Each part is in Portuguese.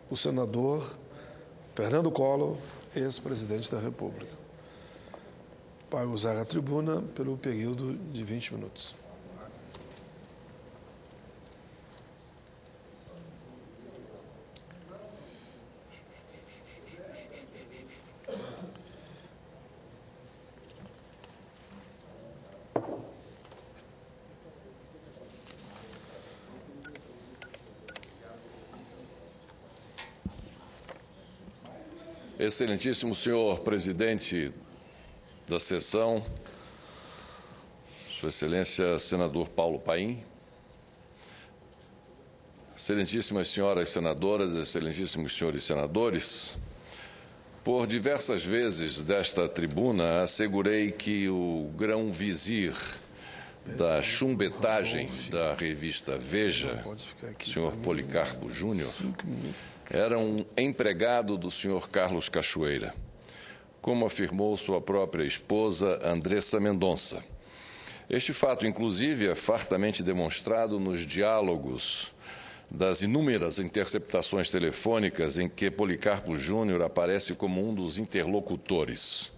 o senador Fernando Collor, ex-presidente da República, para usar a tribuna pelo período de 20 minutos. Excelentíssimo senhor presidente da sessão, Sua Excelência senador Paulo Paim, excelentíssimas senhoras senadoras, excelentíssimos senhores senadores, por diversas vezes desta tribuna assegurei que o grão-vizir da chumbetagem da revista Veja, senhor Policarpo Júnior, era um empregado do senhor Carlos Cachoeira, como afirmou sua própria esposa, Andressa Mendonça. Este fato, inclusive, é fartamente demonstrado nos diálogos das inúmeras interceptações telefônicas em que Policarpo Júnior aparece como um dos interlocutores.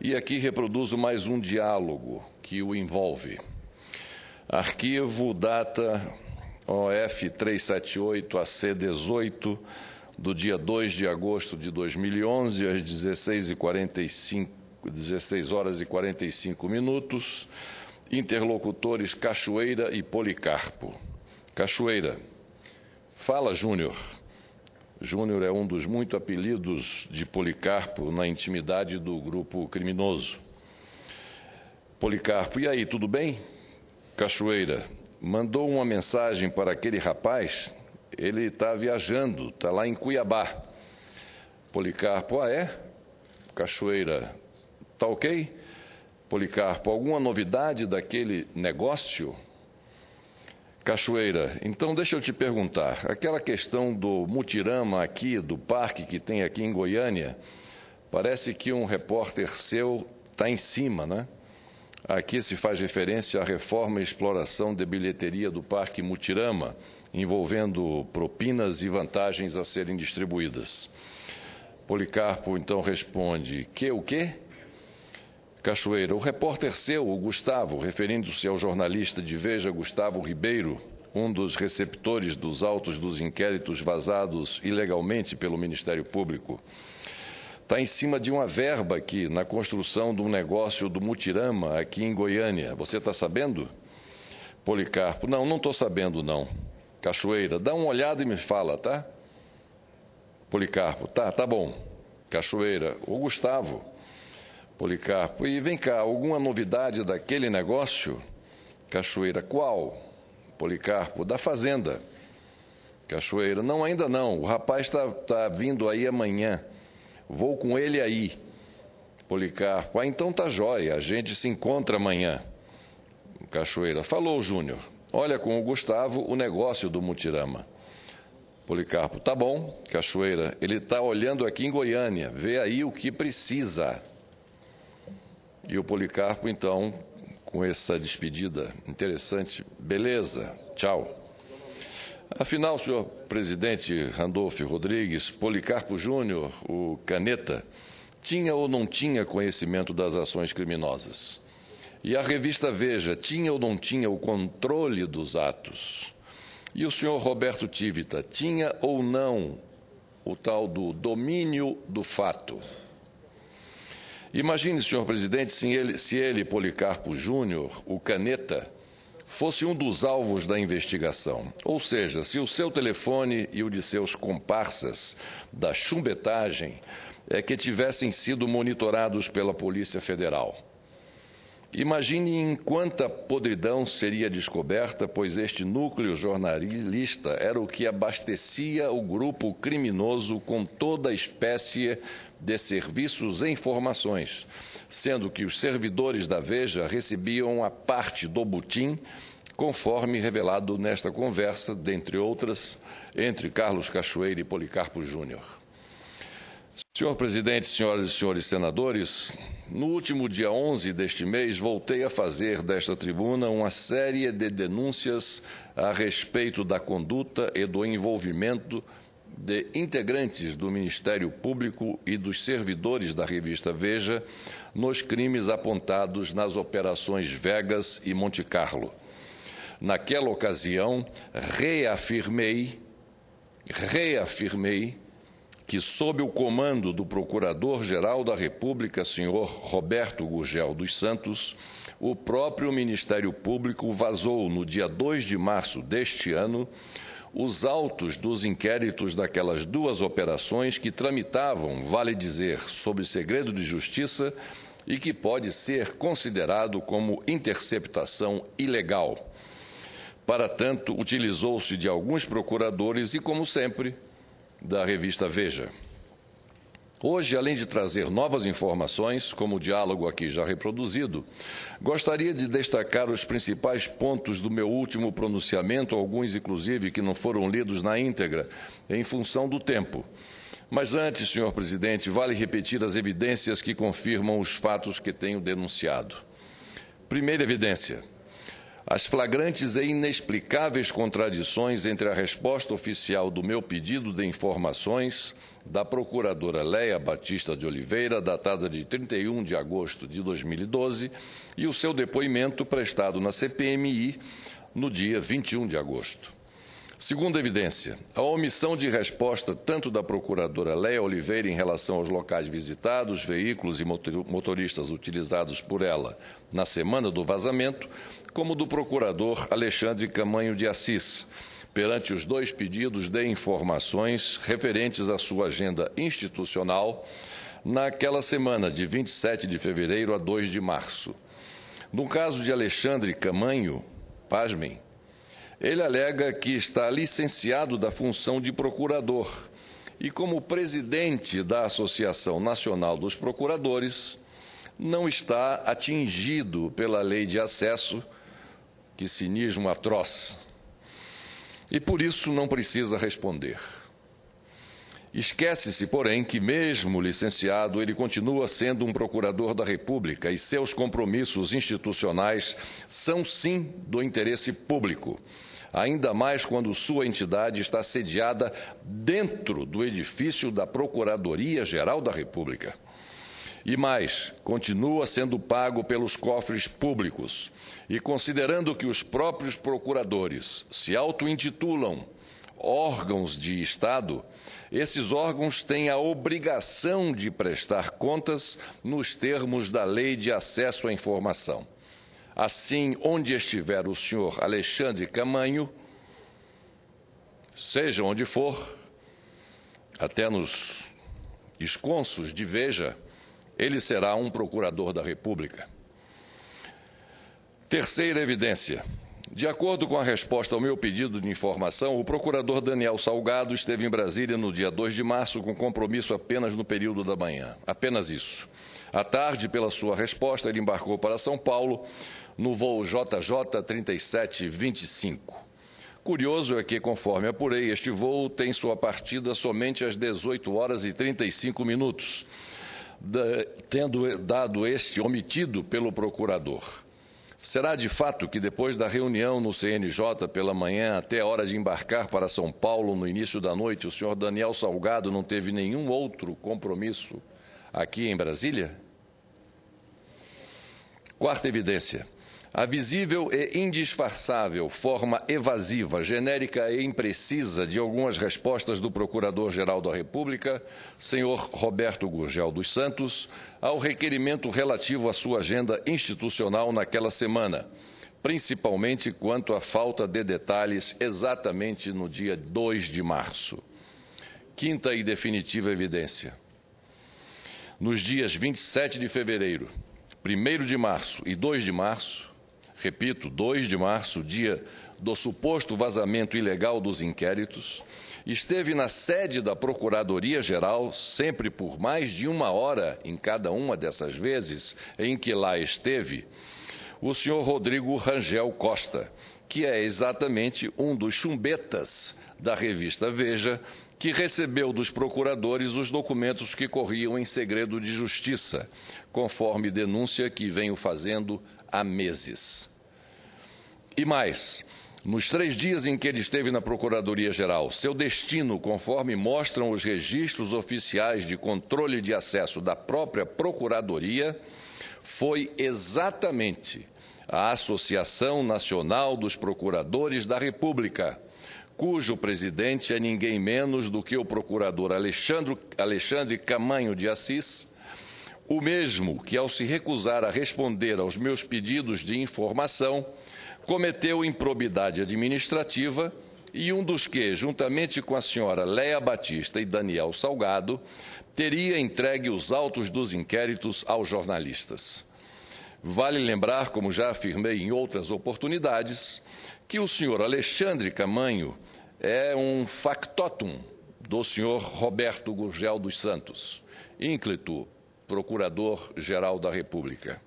E aqui reproduzo mais um diálogo que o envolve. Arquivo data OF 378-AC18, do dia 2 de agosto de 2011, às 16 horas e 45 minutos, interlocutores Cachoeira e Policarpo. Cachoeira: fala, Júnior. Júnior é um dos muitos apelidos de Policarpo na intimidade do grupo criminoso. Policarpo: e aí, tudo bem? Cachoeira: mandou uma mensagem para aquele rapaz, ele está viajando, está lá em Cuiabá. Policarpo: ah, é? Cachoeira: está ok? Policarpo: alguma novidade daquele negócio? Cachoeira: então deixa eu te perguntar, aquela questão do mutirama aqui, do parque que tem aqui em Goiânia, parece que um repórter seu está em cima, né? Aqui se faz referência à reforma e exploração de bilheteria do Parque Mutirama, envolvendo propinas e vantagens a serem distribuídas. Policarpo, então, responde: o quê? Cachoeira: o repórter seu, o Gustavo, referindo-se ao jornalista de Veja, Gustavo Ribeiro, um dos receptores dos autos dos inquéritos vazados ilegalmente pelo Ministério Público, está em cima de uma verba aqui na construção de um negócio do Mutirama aqui em Goiânia. Você está sabendo? Policarpo: não, não estou sabendo, não. Cachoeira: dá uma olhada e me fala, tá? Policarpo: tá bom. Cachoeira: o Gustavo. Policarpo: e vem cá, alguma novidade daquele negócio? Cachoeira: qual? Policarpo: da fazenda. Cachoeira: não, ainda não. O rapaz está vindo aí amanhã. Vou com ele aí. Policarpo: ah, então tá jóia, a gente se encontra amanhã. Cachoeira: falou, Júnior. Olha com o Gustavo o negócio do Mutirama. Policarpo: tá bom. Cachoeira: ele está olhando aqui em Goiânia, vê aí o que precisa. E o Policarpo, então, com essa despedida interessante: beleza, tchau. Afinal, senhor presidente Randolfo Rodrigues, Policarpo Júnior, o Caneta, tinha ou não tinha conhecimento das ações criminosas? E a revista Veja tinha ou não tinha o controle dos atos? E o senhor Roberto Tivita tinha ou não o tal do domínio do fato? Imagine, senhor presidente, se ele, Policarpo Júnior, o Caneta, fosse um dos alvos da investigação, ou seja, se o seu telefone e o de seus comparsas da chumbetagem que tivessem sido monitorados pela Polícia Federal. Imagine em quanta podridão seria descoberta, pois este núcleo jornalista era o que abastecia o grupo criminoso com toda a espécie de serviços e informações, sendo que os servidores da Veja recebiam a parte do butim, conforme revelado nesta conversa, dentre outras, entre Carlos Cachoeira e Policarpo Júnior. Senhor presidente, senhoras e senhores senadores, no último dia 11 deste mês, voltei a fazer desta tribuna uma série de denúncias a respeito da conduta e do envolvimento de integrantes do Ministério Público e dos servidores da revista Veja nos crimes apontados nas operações Vegas e Monte Carlo. Naquela ocasião, reafirmei que, sob o comando do Procurador-Geral da República, senhor Roberto Gurgel dos Santos, o próprio Ministério Público vazou, no dia 2 de março deste ano, os autos dos inquéritos daquelas duas operações que tramitavam, vale dizer, sob segredo de justiça e que pode ser considerado como interceptação ilegal. Para tanto, utilizou-se de alguns procuradores e, como sempre, da revista Veja. Hoje, além de trazer novas informações, como o diálogo aqui já reproduzido, gostaria de destacar os principais pontos do meu último pronunciamento, alguns, inclusive, que não foram lidos na íntegra, em função do tempo. Mas antes, senhor presidente, vale repetir as evidências que confirmam os fatos que tenho denunciado. Primeira evidência: as flagrantes e inexplicáveis contradições entre a resposta oficial do meu pedido de informações da procuradora Léia Batista de Oliveira, datada de 31 de agosto de 2012, e o seu depoimento prestado na CPMI no dia 21 de agosto. Segunda evidência: a omissão de resposta tanto da procuradora Léia Oliveira em relação aos locais visitados, veículos e motoristas utilizados por ela na semana do vazamento, como do procurador Alexandre Camanho de Assis, perante os dois pedidos de informações referentes à sua agenda institucional naquela semana de 27 de fevereiro a 2 de março. No caso de Alexandre Camanho, pasmem, ele alega que está licenciado da função de procurador e, como presidente da Associação Nacional dos Procuradores, não está atingido pela lei de acesso, que cinismo atroz, e por isso não precisa responder. Esquece-se, porém, que mesmo licenciado, ele continua sendo um procurador da República e seus compromissos institucionais são, sim, do interesse público, ainda mais quando sua entidade está sediada dentro do edifício da Procuradoria-Geral da República. E mais, continua sendo pago pelos cofres públicos. E considerando que os próprios procuradores se auto-intitulam órgãos de Estado, esses órgãos têm a obrigação de prestar contas nos termos da Lei de Acesso à Informação. Assim, onde estiver o senhor Alexandre Camanho, seja onde for, até nos esconsos de Veja, ele será um procurador da República. Terceira evidência: de acordo com a resposta ao meu pedido de informação, o procurador Daniel Salgado esteve em Brasília no dia 2 de março com compromisso apenas no período da manhã. Apenas isso. À tarde, pela sua resposta, ele embarcou para São Paulo no voo JJ 3725. Curioso é que, conforme apurei, este voo tem sua partida somente às 18 horas e 35 minutos, tendo dado este omitido pelo procurador. Será de fato que depois da reunião no CNJ pela manhã até a hora de embarcar para São Paulo no início da noite, o senhor Daniel Salgado não teve nenhum outro compromisso aqui em Brasília? Quarta evidência: a visível e indisfarçável forma evasiva, genérica e imprecisa de algumas respostas do Procurador-Geral da República, senhor Roberto Gurgel dos Santos, ao requerimento relativo à sua agenda institucional naquela semana, principalmente quanto à falta de detalhes exatamente no dia 2 de março. Quinta e definitiva evidência: nos dias 27 de fevereiro, 1º de março e 2 de março, repito, 2 de março, dia do suposto vazamento ilegal dos inquéritos, esteve na sede da Procuradoria-Geral, sempre por mais de 1 hora em cada uma dessas vezes em que lá esteve, o senhor Rodrigo Rangel Costa, que é exatamente um dos chumbetas da revista Veja, que recebeu dos procuradores os documentos que corriam em segredo de justiça, conforme denúncia que venho fazendo há meses. E mais, Nos 3 dias em que ele esteve na Procuradoria-Geral, seu destino, conforme mostram os registros oficiais de controle de acesso da própria Procuradoria, foi exatamente a Associação Nacional dos Procuradores da República, cujo presidente é ninguém menos do que o procurador Alexandre Camanho de Assis, o mesmo que, ao se recusar a responder aos meus pedidos de informação, cometeu improbidade administrativa e um dos que, juntamente com a senhora Léa Batista e Daniel Salgado, teria entregue os autos dos inquéritos aos jornalistas. Vale lembrar, como já afirmei em outras oportunidades, que o senhor Alexandre Camanho é um factotum do senhor Roberto Gurgel dos Santos, ínclito Procurador-Geral da República.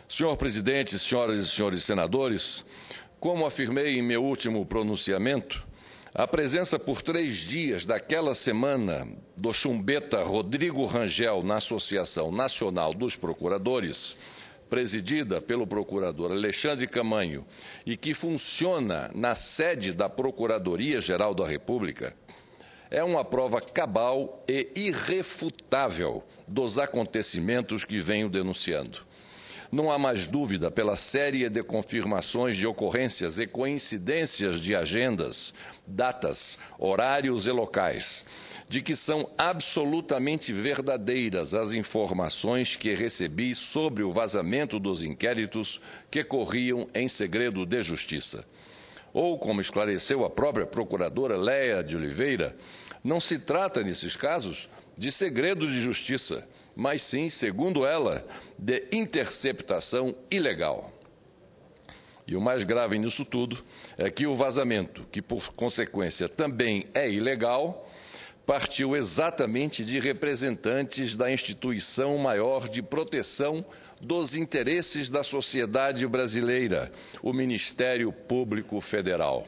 Senhor presidente, senhoras e senhores senadores, como afirmei em meu último pronunciamento, a presença por 3 dias daquela semana do chumbeta Rodrigo Rangel na Associação Nacional dos Procuradores, presidida pelo procurador Alexandre Camanho e que funciona na sede da Procuradoria-Geral da República, é uma prova cabal e irrefutável dos acontecimentos que venho denunciando. Não há mais dúvida, pela série de confirmações de ocorrências e coincidências de agendas, datas, horários e locais, de que são absolutamente verdadeiras as informações que recebi sobre o vazamento dos inquéritos que corriam em segredo de justiça. Ou, como esclareceu a própria procuradora Léa de Oliveira, não se trata, nesses casos, de segredo de justiça, mas sim, segundo ela, de interceptação ilegal. E o mais grave nisso tudo é que o vazamento, que por consequência também é ilegal, partiu exatamente de representantes da instituição maior de proteção dos interesses da sociedade brasileira, o Ministério Público Federal.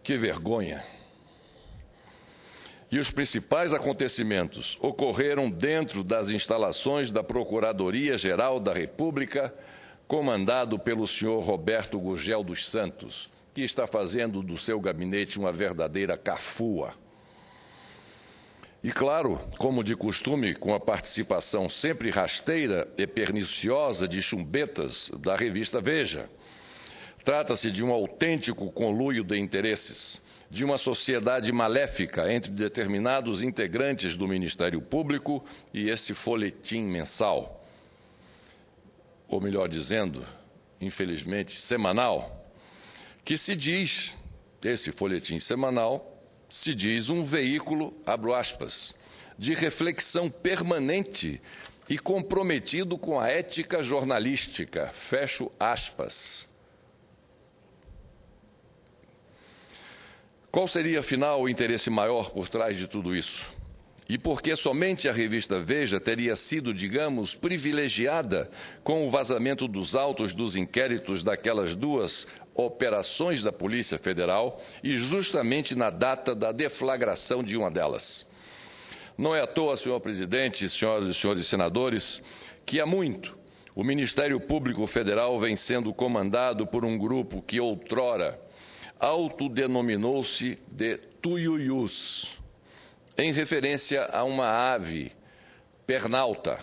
Que vergonha! E os principais acontecimentos ocorreram dentro das instalações da Procuradoria-Geral da República, comandado pelo senhor Roberto Gurgel dos Santos, que está fazendo do seu gabinete uma verdadeira cafua. E, claro, como de costume, com a participação sempre rasteira e perniciosa de chumbetas da revista Veja. Trata-se de um autêntico conluio de interesses, de uma sociedade maléfica entre determinados integrantes do Ministério Público e esse folhetim mensal, ou melhor dizendo, infelizmente, semanal, que se diz, esse folhetim semanal, se diz um veículo, abro aspas, de reflexão permanente e comprometido com a ética jornalística, fecho aspas. Qual seria, afinal, o interesse maior por trás de tudo isso? E por que somente a revista Veja teria sido, digamos, privilegiada com o vazamento dos autos dos inquéritos daquelas 2 operações da Polícia Federal e justamente na data da deflagração de uma delas? Não é à toa, senhor presidente, senhoras e senhores senadores, que há muito o Ministério Público Federal vem sendo comandado por um grupo que outrora autodenominou-se de tuiuius, em referência a uma ave pernalta,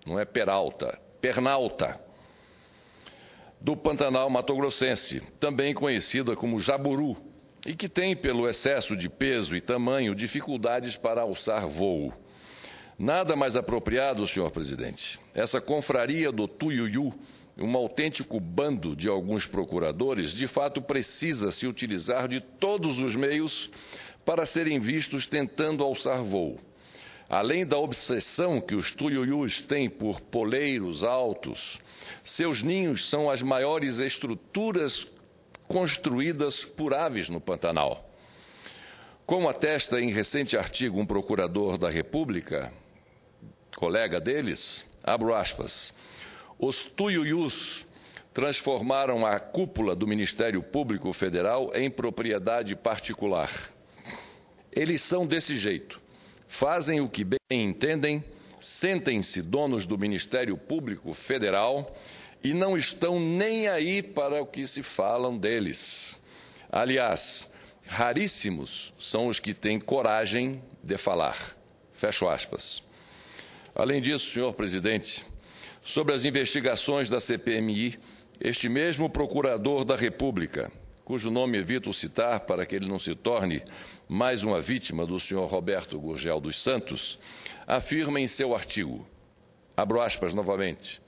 não é peralta, pernalta, do Pantanal Mato-Grossense, também conhecida como jaburu, e que tem, pelo excesso de peso e tamanho, dificuldades para alçar voo. Nada mais apropriado, senhor presidente, essa confraria do tuiuiu, um autêntico bando de alguns procuradores, de fato precisa se utilizar de todos os meios para serem vistos tentando alçar voo. Além da obsessão que os tuiuius têm por poleiros altos, seus ninhos são as maiores estruturas construídas por aves no Pantanal. Como atesta em recente artigo um procurador da República, colega deles, abro aspas, os tuiuius transformaram a cúpula do Ministério Público Federal em propriedade particular. Eles são desse jeito, fazem o que bem entendem, sentem-se donos do Ministério Público Federal e não estão nem aí para o que se falam deles. Aliás, raríssimos são os que têm coragem de falar. Fecho aspas. Além disso, senhor presidente, sobre as investigações da CPMI, este mesmo procurador da República, cujo nome evito citar para que ele não se torne mais uma vítima do senhor Roberto Gurgel dos Santos, afirma em seu artigo, abro aspas novamente,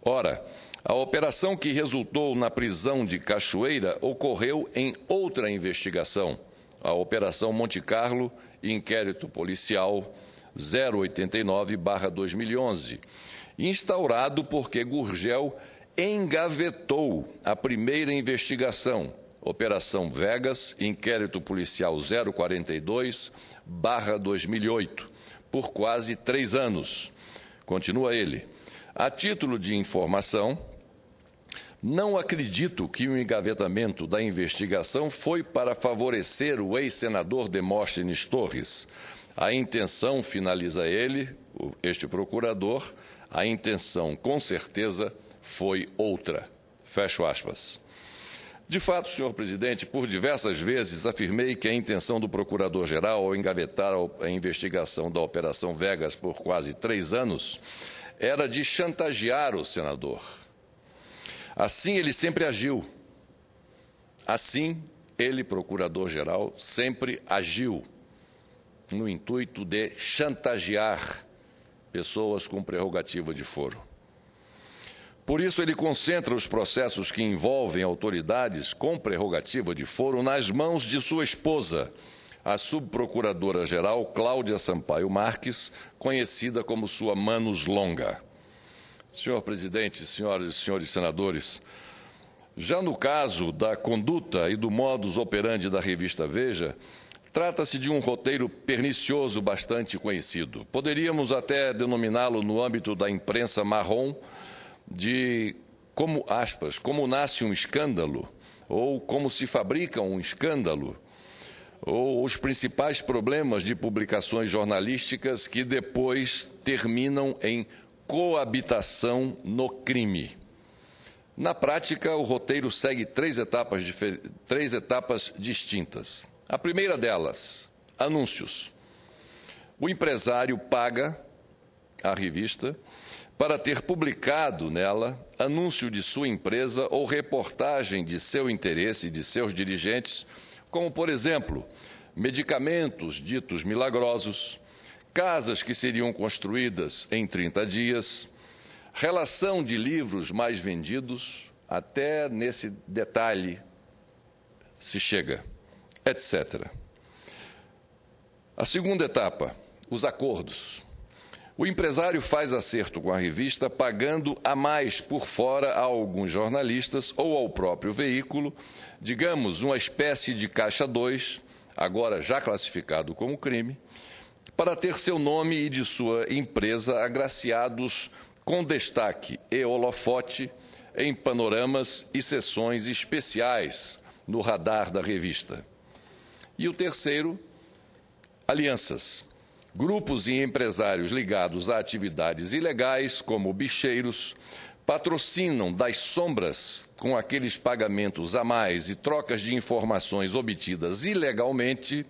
ora, a operação que resultou na prisão de Cachoeira ocorreu em outra investigação, a Operação Monte Carlo, inquérito policial 089/2011, instaurado porque Gurgel engavetou a primeira investigação, Operação Vegas, inquérito policial 042/2008, por quase 3 anos. Continua ele. A título de informação, não acredito que o engavetamento da investigação foi para favorecer o ex-senador Demóstenes Torres. A intenção, finaliza ele, este procurador, a intenção, com certeza, foi outra. Fecho aspas. De fato, senhor presidente, por diversas vezes afirmei que a intenção do procurador-geral ao engavetar a investigação da Operação Vegas por quase 3 anos era de chantagear o senador. Assim ele sempre agiu. Assim ele, procurador-geral, sempre agiu no intuito de chantagear pessoas com prerrogativa de foro. Por isso, ele concentra os processos que envolvem autoridades com prerrogativa de foro nas mãos de sua esposa, a subprocuradora-geral Cláudia Sampaio Marques, conhecida como sua Manus Longa. Senhor presidente, senhoras e senhores senadores, já no caso da conduta e do modus operandi da revista Veja, trata-se de um roteiro pernicioso bastante conhecido. Poderíamos até denominá-lo no âmbito da imprensa marrom de, como aspas, como nasce um escândalo, ou como se fabrica um escândalo, ou os principais problemas de publicações jornalísticas que depois terminam em coabitação no crime. Na prática, o roteiro segue três etapas distintas. A primeira delas, anúncios. O empresário paga à revista para ter publicado nela anúncio de sua empresa ou reportagem de seu interesse e de seus dirigentes, como, por exemplo, medicamentos ditos milagrosos, casas que seriam construídas em 30 dias, relação de livros mais vendidos, até nesse detalhe se chega, etc. A segunda etapa, os acordos. O empresário faz acerto com a revista, pagando a mais por fora a alguns jornalistas ou ao próprio veículo, digamos, uma espécie de caixa 2, agora já classificado como crime, para ter seu nome e de sua empresa agraciados com destaque e holofote em panoramas e sessões especiais no radar da revista. E o terceiro, alianças. Grupos e empresários ligados a atividades ilegais, como bicheiros, patrocinam das sombras, com aqueles pagamentos a mais e trocas de informações obtidas ilegalmente,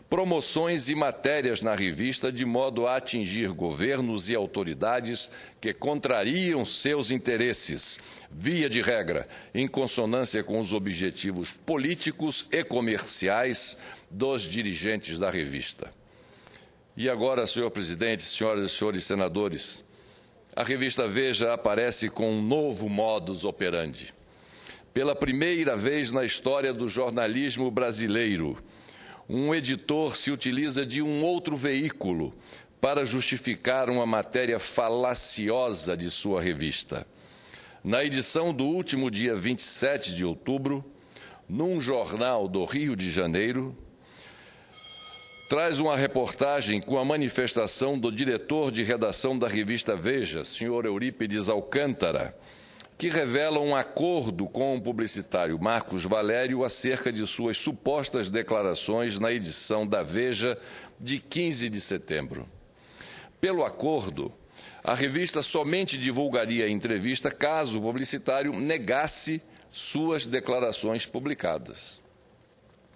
promoções e matérias na revista de modo a atingir governos e autoridades que contrariam seus interesses, via de regra, em consonância com os objetivos políticos e comerciais dos dirigentes da revista. E agora, senhor presidente, senhoras e senhores senadores, a revista Veja aparece com um novo modus operandi. Pela primeira vez na história do jornalismo brasileiro, um editor se utiliza de um outro veículo para justificar uma matéria falaciosa de sua revista. Na edição do último dia 27 de outubro, num jornal do Rio de Janeiro, traz uma reportagem com a manifestação do diretor de redação da revista Veja, senhor Eurípides Alcântara, que revela um acordo com o publicitário Marcos Valério acerca de suas supostas declarações na edição da Veja de 15 de setembro. Pelo acordo, A revista somente divulgaria a entrevista caso o publicitário negasse suas declarações publicadas.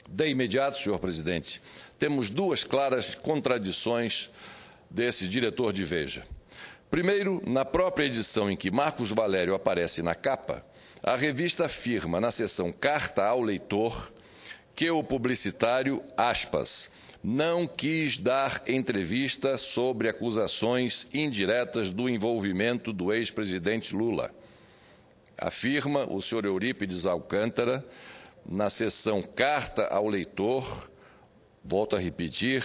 De imediato, senhor presidente, temos duas claras contradições desse diretor de Veja. Primeiro, na própria edição em que Marcos Valério aparece na capa, a revista afirma na seção Carta ao Leitor que o publicitário, aspas, não quis dar entrevista sobre acusações indiretas do envolvimento do ex-presidente Lula. Afirma o senhor Eurípides Alcântara, na seção Carta ao Leitor, volto a repetir,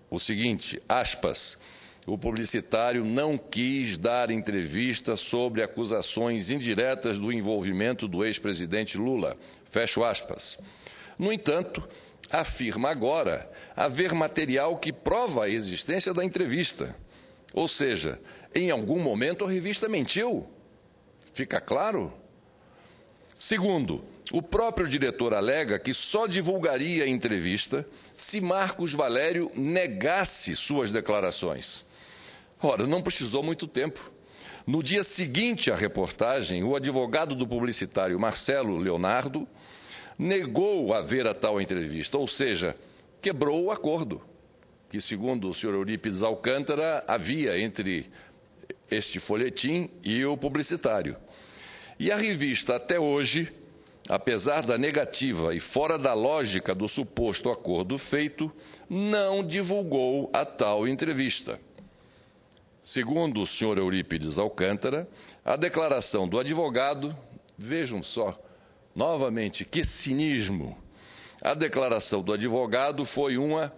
o seguinte, aspas, o publicitário não quis dar entrevista sobre acusações indiretas do envolvimento do ex-presidente Lula, fecho aspas. No entanto, afirma agora haver material que prova a existência da entrevista. Ou seja, em algum momento a revista mentiu. Fica claro? Segundo, o próprio diretor alega que só divulgaria a entrevista se Marcos Valério negasse suas declarações. Ora, não precisou muito tempo. No dia seguinte à reportagem, o advogado do publicitário Marcelo Leonardo negou haver a tal entrevista, ou seja, quebrou o acordo que, segundo o senhor Eurípides Alcântara, havia entre este folhetim e o publicitário. E a revista, até hoje, apesar da negativa e fora da lógica do suposto acordo feito, não divulgou a tal entrevista. Segundo o senhor Eurípides Alcântara, a declaração do advogado, vejam só, novamente, que cinismo. A declaração do advogado foi uma,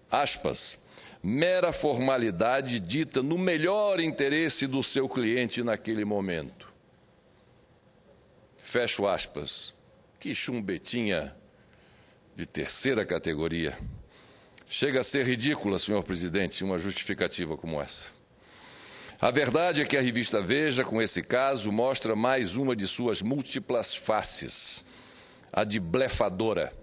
aspas, mera formalidade dita no melhor interesse do seu cliente naquele momento. Fecho aspas. Que chumbetinha de terceira categoria. Chega a ser ridícula, senhor presidente, uma justificativa como essa. A verdade é que a revista Veja, com esse caso, mostra mais uma de suas múltiplas faces, a de blefadora.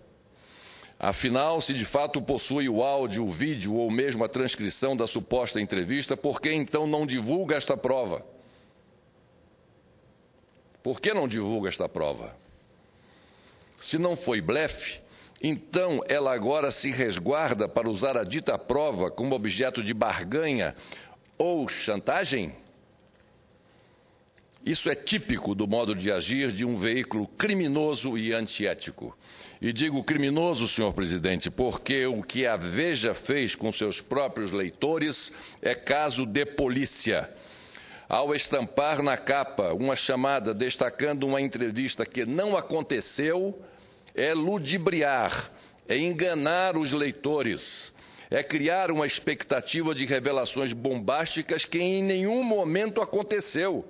Afinal, se de fato possui o áudio, o vídeo ou mesmo a transcrição da suposta entrevista, por que então não divulga esta prova? Por que não divulga esta prova? Se não foi blefe, então ela agora se resguarda para usar a dita prova como objeto de barganha ou chantagem? Isso é típico do modo de agir de um veículo criminoso e antiético. E digo criminoso, senhor presidente, porque o que a Veja fez com seus próprios leitores é caso de polícia. Ao estampar na capa uma chamada destacando uma entrevista que não aconteceu, é ludibriar, é enganar os leitores, é criar uma expectativa de revelações bombásticas que em nenhum momento aconteceu,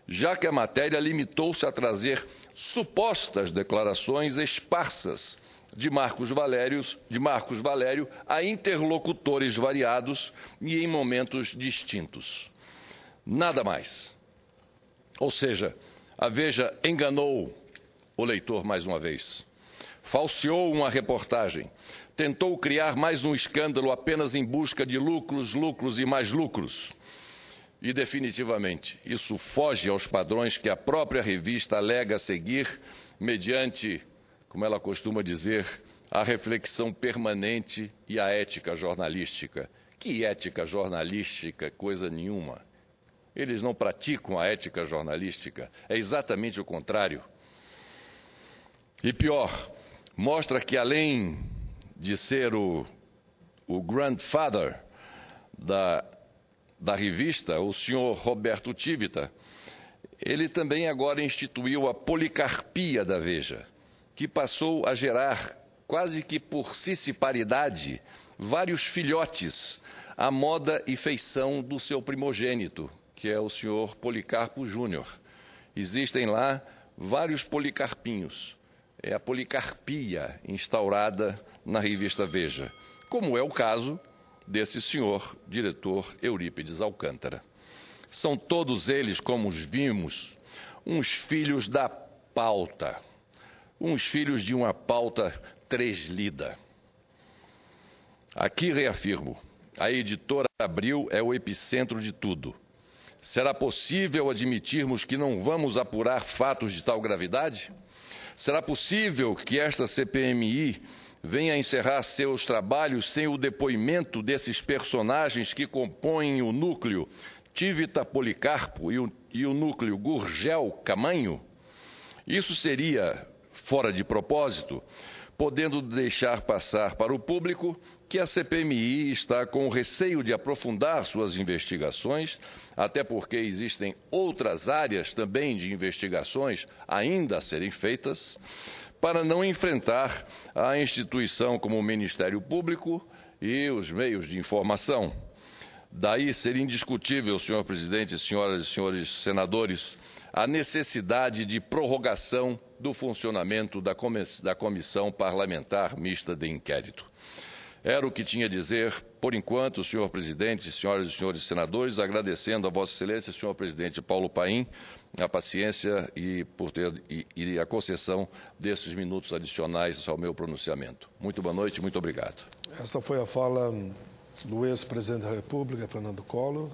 já que a matéria limitou-se a trazer supostas declarações esparsas de Marcos Valério a interlocutores variados e em momentos distintos. Nada mais. Ou seja, a Veja enganou o leitor mais uma vez, falseou uma reportagem, tentou criar mais um escândalo apenas em busca de lucros, lucros e mais lucros. E, definitivamente, isso foge aos padrões que a própria revista alega seguir, mediante, como ela costuma dizer, a reflexão permanente e a ética jornalística. Que ética jornalística? Coisa nenhuma. Eles não praticam a ética jornalística, é exatamente o contrário. E pior, mostra que além de ser o grandfather da revista, o senhor Roberto Tivita, ele também agora instituiu a policarpia da Veja, que passou a gerar, quase que por cissiparidade, vários filhotes à moda e feição do seu primogênito, que é o senhor Policarpo Júnior. Existem lá vários policarpinhos. É a policarpia instaurada na revista Veja, como é o caso desse senhor diretor Eurípides Alcântara. São todos eles, como os vimos, uns filhos da pauta, uns filhos de uma pauta treslida. Aqui reafirmo, A editora Abril é o epicentro de tudo. Será possível admitirmos que não vamos apurar fatos de tal gravidade? Será possível que esta CPMI venha encerrar seus trabalhos sem o depoimento desses personagens que compõem o núcleo Tivita Policarpo e o núcleo Gurgel Camanho? Isso seria fora de propósito, podendo deixar passar para o público que a CPMI está com receio de aprofundar suas investigações, até porque existem outras áreas também de investigações ainda a serem feitas, para não enfrentar a instituição como o Ministério Público e os meios de informação. Daí seria indiscutível, senhor presidente, senhoras e senhores senadores, a necessidade de prorrogação do funcionamento da Comissão Parlamentar Mista de Inquérito. Era o que tinha a dizer, por enquanto, senhor presidente, senhoras e senhores senadores, agradecendo a Vossa Excelência, senhor presidente Paulo Paim, a paciência e a concessão desses minutos adicionais ao meu pronunciamento. Muito boa noite, muito obrigado. Esta foi a fala do ex-presidente da República, Fernando Collor.